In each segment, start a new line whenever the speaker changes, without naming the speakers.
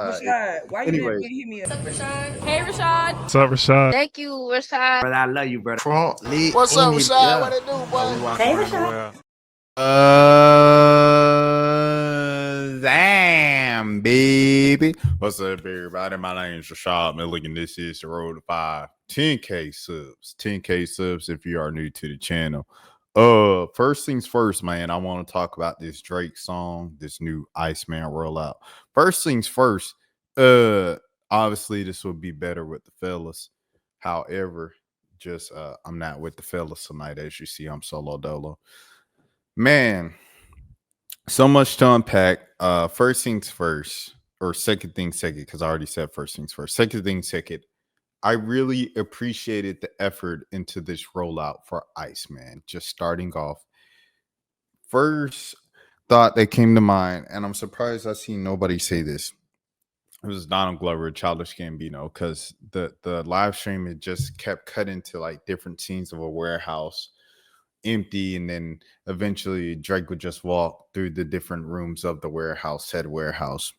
Rashad, why you didn't
Anyways,
hit me up?
What's up, Rashad? Hey, Rashad.
What's up, Rashad?
Thank you, Rashad.
brother, I love you, brother. Trump lit.
What's up, Rashad?
Yeah.
What it do, boy?
Hey, Rashad.
Damn, baby. What's up, everybody? My name is Rashad Milligan. This is the Road to 5. 10K subs. 10K subs if you are new to the channel. First things first, man. I want to talk about this Drake song, this new Iceman rollout. First things first, obviously this would be better with the fellas. However, just I'm not with the fellas tonight. As you see, I'm solo dolo. Man, so much to unpack. First things first, or second things second, because I already said first things first. Second things second, I really appreciated the effort into this rollout for Iceman. Just starting off, first thought that came to mind, and I'm surprised I see nobody say this. It was Donald Glover, Childish Gambino, because the live stream, it just kept cutting to like different scenes of a warehouse empty, and then eventually Drake would just walk through the different rooms of the warehouse, said warehouse,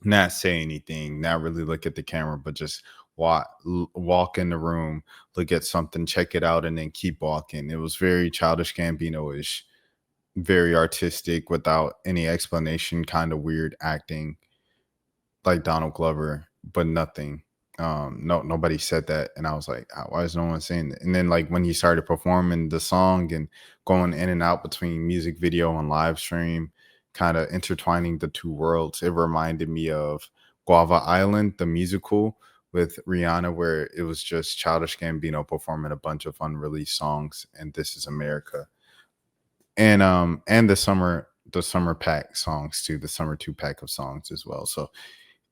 not say anything, not really look at the camera, but just walk in the room, look at something, check it out, and then keep walking. It was very Childish Gambino-ish, very artistic, without any explanation, kind of weird acting, like Donald Glover, but nothing. Nobody said that, and I was like, why is no one saying that? And then like when he started performing the song and going in and out between music video and live stream, kind of intertwining the two worlds, it reminded me of Guava Island, the musical with Rihanna, where it was just Childish Gambino performing a bunch of unreleased songs, and This Is America, and the summer pack songs too, the summer 2-pack of songs as well. So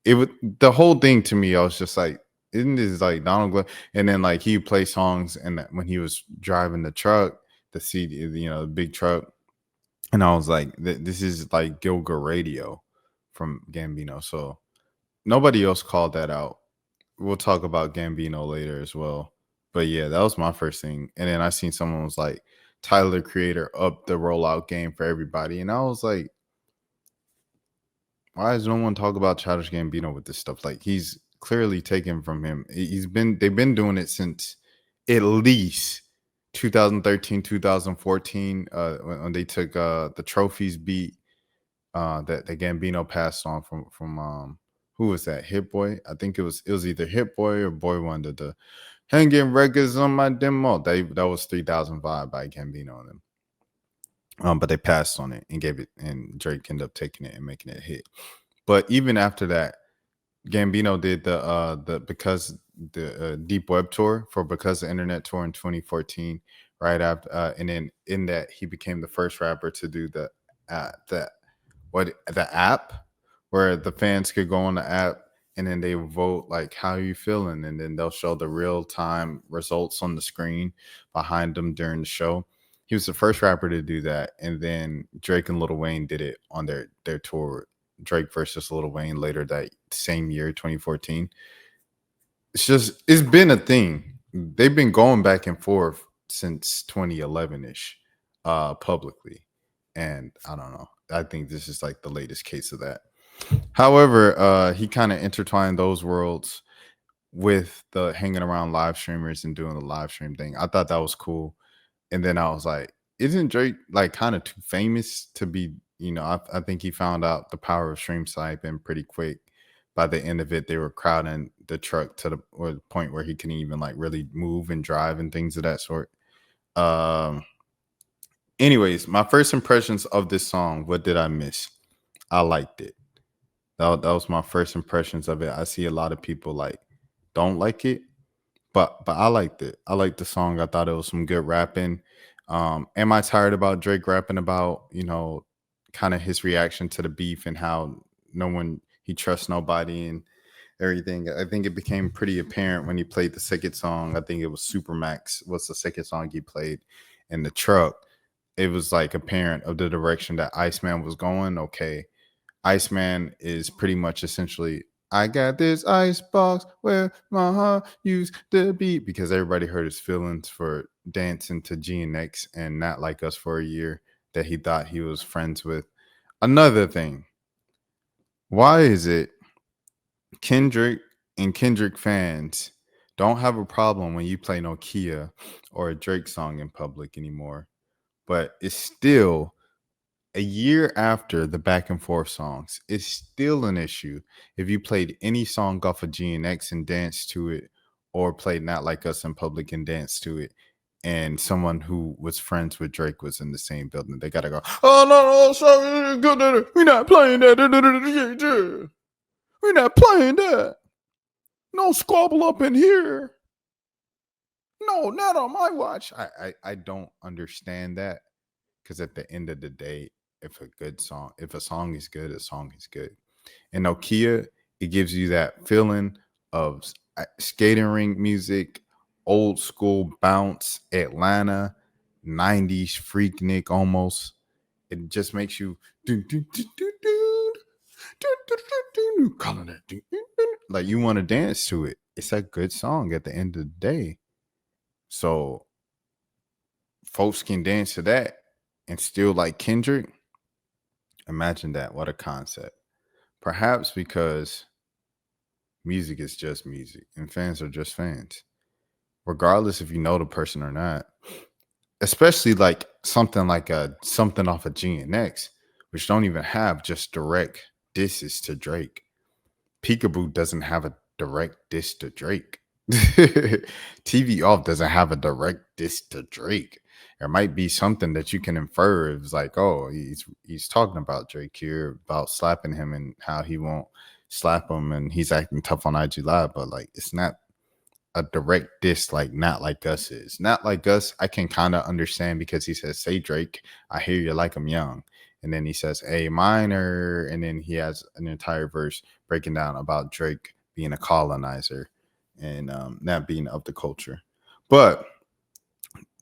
it would, the whole thing to me, I was just like, isn't this like Donald Glover? And then like he would play songs, and when he was driving the truck, the CD, the big truck, and I was like, this is like Gilga Radio from Gambino. So nobody else called that out. We'll talk about Gambino later as well. But yeah, that was my first thing. And then I seen someone was like, Tyler the Creator up the rollout game for everybody, and I was like, why does no one talk about Childish Gambino with this stuff? Like, he's clearly taken from him. They've been doing it since at least 2013, 2014, when they took the Trophies beat that Gambino passed on from who was that? Hit Boy? I think it was either Hit Boy or Boy Wonder. The hanging records on my demo. That was 3005 by Gambino and them. But they passed on it and gave it, and Drake ended up taking it and making it a hit. But even after that, Gambino did the Because the Deep Web tour for Because the Internet tour in 2014, right after, and then in that he became the first rapper to do the app, where the fans could go on the app and then they vote like, how are you feeling, and then they'll show the real time results on the screen behind them during the show. He was the first rapper to do that, and then Drake and Lil Wayne did it on their tour, Drake versus Lil Wayne, later that same year, 2014. It's been a thing. They've been going back and forth since 2011-ish, publicly, and I don't know. I think this is like the latest case of that. However, he kind of intertwined those worlds with the hanging around live streamers and doing the live stream thing. I thought that was cool. And then I was like, isn't Drake like kind of too famous to be, I think he found out the power of stream sniping pretty quick. By the end of it, they were crowding the truck to the point where he couldn't even like really move and drive and things of that sort. Anyways, my first impressions of this song, what did I miss? I liked it. That was my first impressions of it. I see a lot of people like don't like it, but I liked it. I liked the song. I thought it was some good rapping. Am I tired about Drake rapping about, kind of his reaction to the beef and how he trusts nobody and everything? I think it became pretty apparent when he played the second song. I think it was Supermax was the second song he played in the truck. It was like apparent of the direction that Iceman was going. Okay, Iceman is pretty much essentially, I got this ice box where my heart used to be, because everybody hurt his feelings for dancing to GNX and Not Like Us for a year that he thought he was friends with. Another thing, why is it Kendrick and Kendrick fans don't have a problem when you play Nokia or a Drake song in public anymore, but it's still a year after the back and forth songs. It's still an issue if you played any song off of GNX and danced to it, or played Not Like Us in public and danced to it, and someone who was friends with Drake was in the same building. They gotta go, oh no, sorry, we're not playing that. We're not playing that. No squabble up in here. No, not on my watch. I don't understand that, because at the end of the day, if a song is good, a song is good. And Nokia, it gives you that feeling of skating rink music, old school bounce, Atlanta, 90s freaknik almost. It just makes you calling it like you want to dance to it. It's a good song at the end of the day. So folks can dance to that and still like Kendrick. Imagine that. What a concept. Perhaps because music is just music and fans are just fans, regardless if you know the person or not. Especially like something off of GNX, which don't even have just direct disses to Drake. Peekaboo doesn't have a direct diss to Drake. TV Off doesn't have a direct diss to Drake. There might be something that you can infer. It's like, oh, he's talking about Drake here, about slapping him and how he won't slap him and he's acting tough on IG Live, but like it's not a direct diss like Not Like Us is. Not Like Us, I can kind of understand because he says, say Drake, I hear you like I'm young. And then he says A minor, and then he has an entire verse breaking down about Drake being a colonizer and not being of the culture. But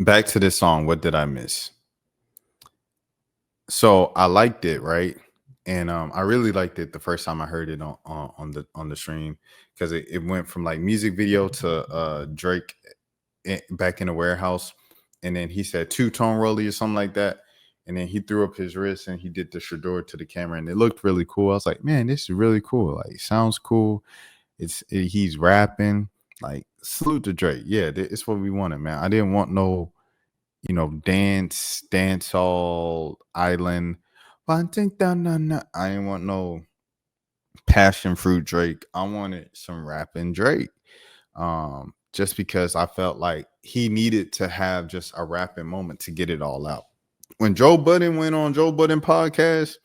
back to this song, what did I miss? So I liked it, right? And I really liked it the first time I heard it on the stream, because it went from like music video to Drake back in the warehouse, and then he said two-tone rolly or something like that, and then he threw up his wrist and he did the shador to the camera, and it looked really cool. I was like, man, this is really cool. Like, it sounds cool. He's rapping. Like, salute to Drake. Yeah, it's what we wanted, man. I didn't want no, dance hall island. I didn't want no passion fruit Drake. I wanted some rapping Drake. Just because I felt like he needed to have just a rapping moment to get it all out. When Joe Budden went on Joe Budden podcast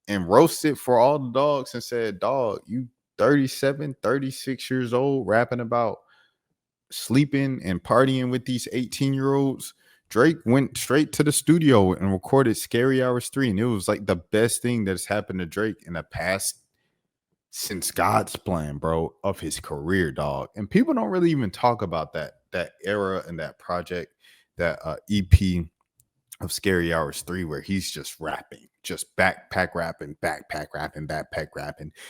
and roasted for all the dogs and said, dog, you 37, 36 years old, rapping about sleeping and partying with these 18-year-olds. Drake went straight to the studio and recorded Scary Hours 3. And it was like the best thing that's happened to Drake in the past since God's Plan, bro, of his career, dog. And people don't really even talk about that era and that project, that EP of Scary Hours 3, where he's just rapping, just backpack rapping.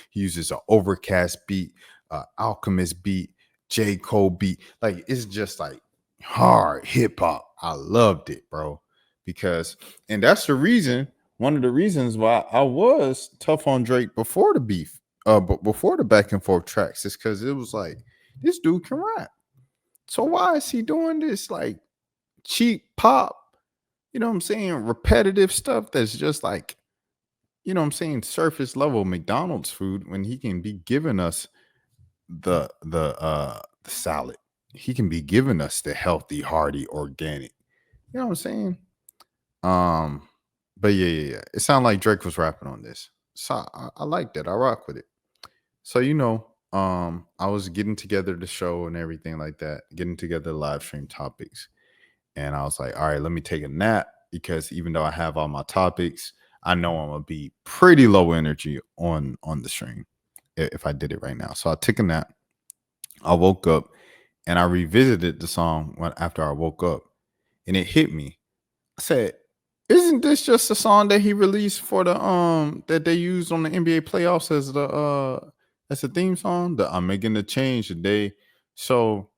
He uses an Overcast beat, Alchemist beat, J. Cole beat. Like, it's just like hard hip hop. I loved it, bro. And that's one of the reasons why I was tough on Drake before the beef, but before the back and forth tracks, is because it was like, this dude can rap. So why is he doing this like cheap pop, repetitive stuff that's just like, surface level McDonald's food, when he can be giving us the salad. He can be giving us the healthy, hearty, organic. You know what I'm saying? But yeah. It sounded like Drake was rapping on this. So I liked it. I rock with it. So, I was getting together the show and everything like that, getting together the live stream topics. And I was like, all right, let me take a nap, because even though I have all my topics, I know I'm gonna be pretty low energy on the stream if I did it right now. So I took a nap. I woke up and I revisited the song after I woke up, and it hit me. I said, isn't this just a song that he released for the that they used on the NBA playoffs as a theme song? I'm making the change today. So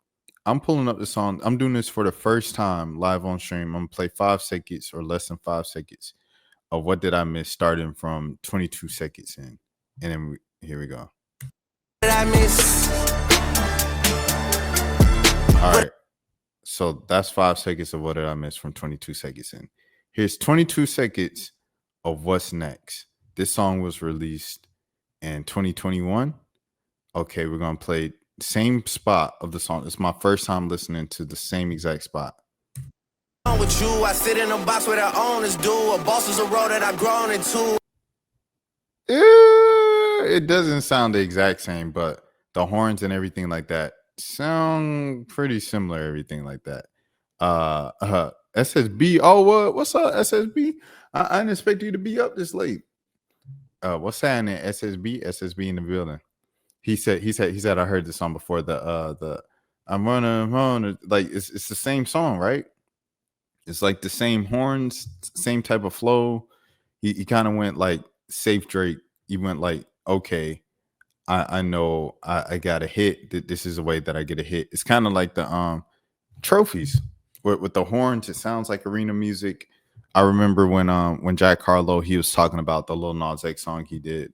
I'm pulling up the song. I'm doing this for the first time live on stream. I'm gonna play 5 seconds or less than 5 seconds of What Did I Miss, starting from 22 seconds in. And then here we go.
miss?
All right. So that's 5 seconds of What Did I Miss from 22 seconds in. Here's 22 seconds of What's Next. This song was released in 2021. Okay, we're going to play same spot of the song. It's my first time listening to the same exact spot.
With you, I sit in a box where the owners do. A boss is a road that I've grown into.
It doesn't sound the exact same, but the horns and everything like that sound pretty similar. Everything like that. SSB. Oh, what's up, SSB? I didn't expect you to be up this late. What's happening, SSB? SSB in the building. He said. I heard this song before. The I'm running on. Like it's the same song, right? It's like the same horns, same type of flow. He kind of went like Safe Drake. He went like, okay, I know I got a hit. This is a way that I get a hit. It's kind of like the trophies with the horns. It sounds like arena music. I remember when Jack Harlow, he was talking about the Lil Nas X song he did.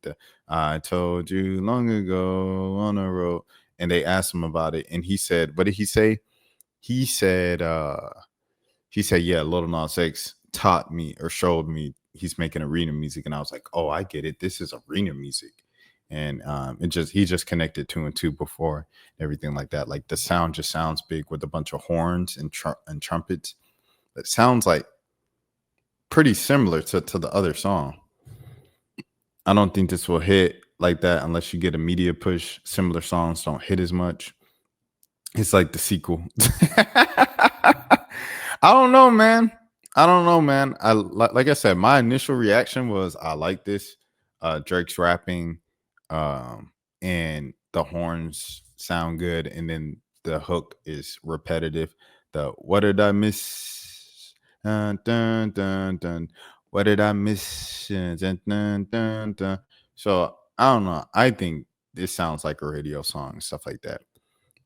I told you long ago on the road, and they asked him about it, and he said, what did he say? He said, yeah, Lil Nas X taught me or showed me he's making arena music, and I was like, oh, I get it. This is arena music. And he just connected 2 and 2 before, everything like that. Like the sound just sounds big with a bunch of horns and trumpets. It sounds like pretty similar to the other song. I don't think this will hit like that unless you get a media push. Similar songs don't hit as much. It's like the sequel. I don't know, man. Like I said, my initial reaction was I like this. Drake's rapping, and the horns sound good, and then the hook is repetitive. The what did I miss? Dun, dun, dun, dun. What did I miss? Dun, dun, dun, dun. So I don't know. I think this sounds like a radio song, stuff like that.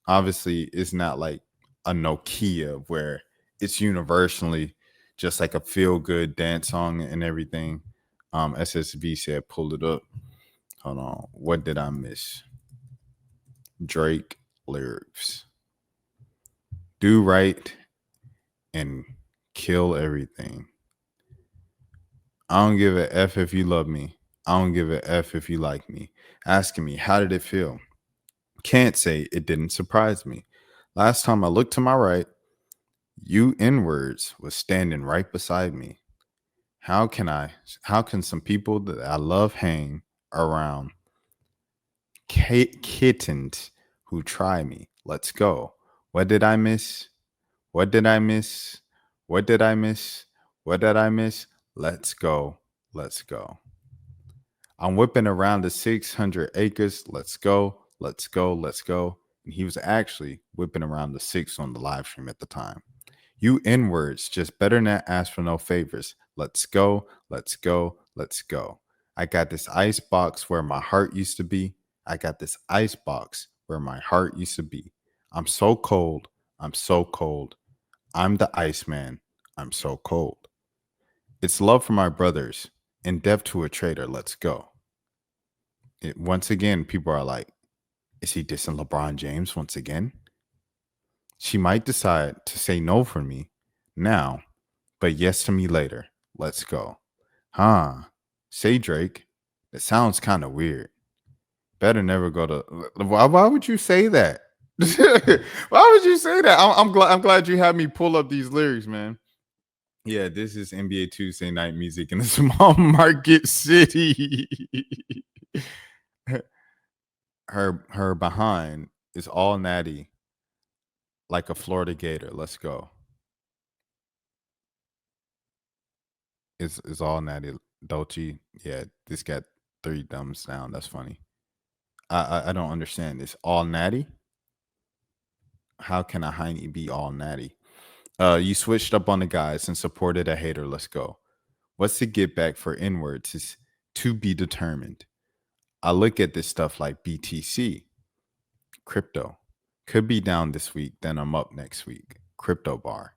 Obviously, it's not like a Nokia where it's universally just like a feel good dance song and everything. SSV said, pull it up. Hold on. What did I miss? Drake lyrics. Do right and kill everything. I don't give a F if you love me. I don't give a F if you like me. Asking me, how did it feel? Can't say it didn't surprise me. Last time I looked to my right, you N-words was standing right beside me. How can some people that I love hang around kittens who try me? Let's go. What did I miss? What did I miss? What did I miss? What did I miss? Let's go. Let's go. I'm whipping around the 600 acres. Let's go. Let's go. Let's go. And he was actually whipping around the 6 on the live stream at the time. You N-words just better not ask for no favors. Let's go. Let's go. Let's go. I got this ice box where my heart used to be. I got this ice box where my heart used to be. I'm so cold. I'm so cold. I'm the Iceman. I'm so cold. It's love for my brothers and death to a traitor. Let's go. Once again, people are like, is he dissing LeBron James once again? She might decide to say no for me now, but yes to me later. Let's go. Huh? Say Drake. It sounds kind of weird. Better never go to. Why would you say that? Why would you say that? I'm glad you had me pull up these lyrics, man. Yeah, this is NBA Tuesday night music in a small market city. her behind is all natty like a Florida Gator. Let's go. It's all natty. Dolce. Yeah, this got 3 thumbs down. That's funny. I don't understand this. All natty? How can a hiney be all natty? You switched up on the guys and supported a hater. Let's go. What's the get back for N-words is to be determined. I look at this stuff like BTC. Crypto. Could be down this week, then I'm up next week. Crypto bar.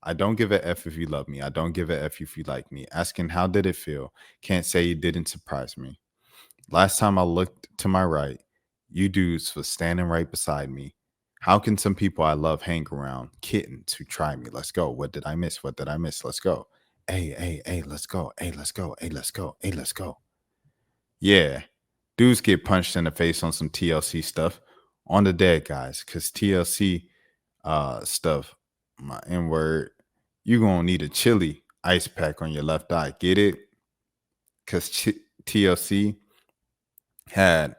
I don't give a F if you love me. I don't give a F if you like me. Asking how did it feel? Can't say it didn't surprise me. Last time I looked to my right, You dudes was standing right beside me. How can some people I love hang around kittens who try me? Let's go. What did I miss? What did I miss? Let's go. Hey, let's go. Hey, let's go. Hey, let's go. Hey, let's go. Yeah. Dudes get punched in the face on some TLC stuff. On the dead, guys, because TLC stuff, my N word, you gonna need a chili ice pack on your left eye. Get it? Because TLC had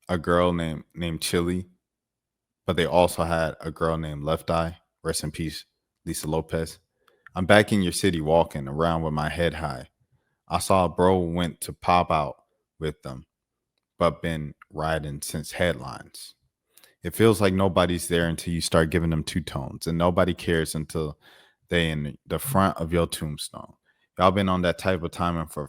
a girl named Chili, but they also had a girl named Left Eye. Rest in peace, Lisa Lopez. I'm back in your city walking around with my head high. I saw a bro went to pop out with them, but been riding since headlines. It feels like nobody's there until you start giving them two tones, and nobody cares until they in the front of your tombstone. Y'all been on that type of timing for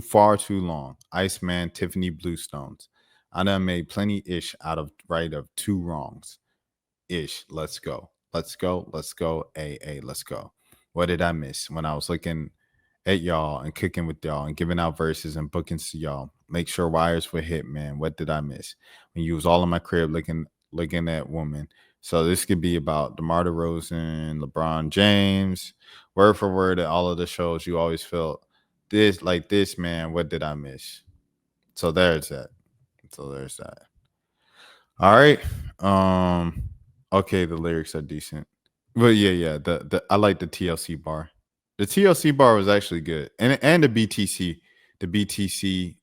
far too long. Iceman, Tiffany Bluestones. I done made plenty ish out of right of two wrongs. Ish, let's go. Let's go. Let's go. Let's go. What did I miss when I was looking at y'all and cooking with y'all and giving out verses and bookings to y'all? Make sure wires were hit, man. What did I miss? When you was all in my crib looking at woman. So this could be about DeMar DeRozan, LeBron James, word for word at all of the shows. You always felt this like this, man. What did I miss? So there's that. All right. Okay, the lyrics are decent. But yeah. The I like the TLC bar. The TLC bar was actually good. And the BTC. The BTC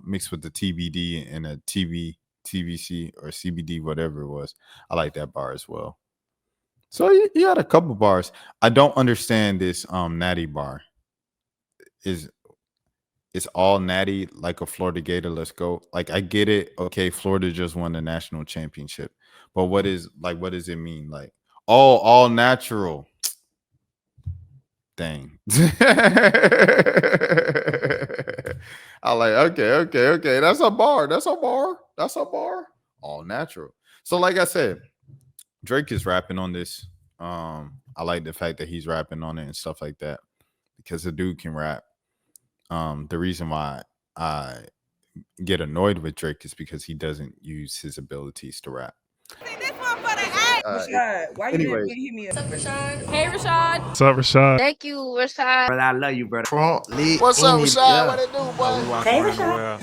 mixed with the TBD and a TVC or CBD, whatever it was. I like that bar as well. So you had a couple bars. I don't understand this natty bar. It's all natty like a Florida Gator. Let's go. Like I get it. Okay, Florida just won the national championship. But what does it mean? Like all natural. Dang. I like, okay. That's a bar. All natural. So, like I said, Drake is rapping on this. I like the fact that he's rapping on it and stuff like that because the dude can rap. The reason why I get annoyed with Drake is because he doesn't use his abilities to rap.
Rashad, why
anyway.
you didn't hit me up?
What's up, Rashad? Hey, Rashad.
What's up, Rashad?
Thank you, Rashad.
Brother, I love you, brother. Front lit.
What's up, Rashad?
Yeah.
What it do, boy?
Hey, Rashad.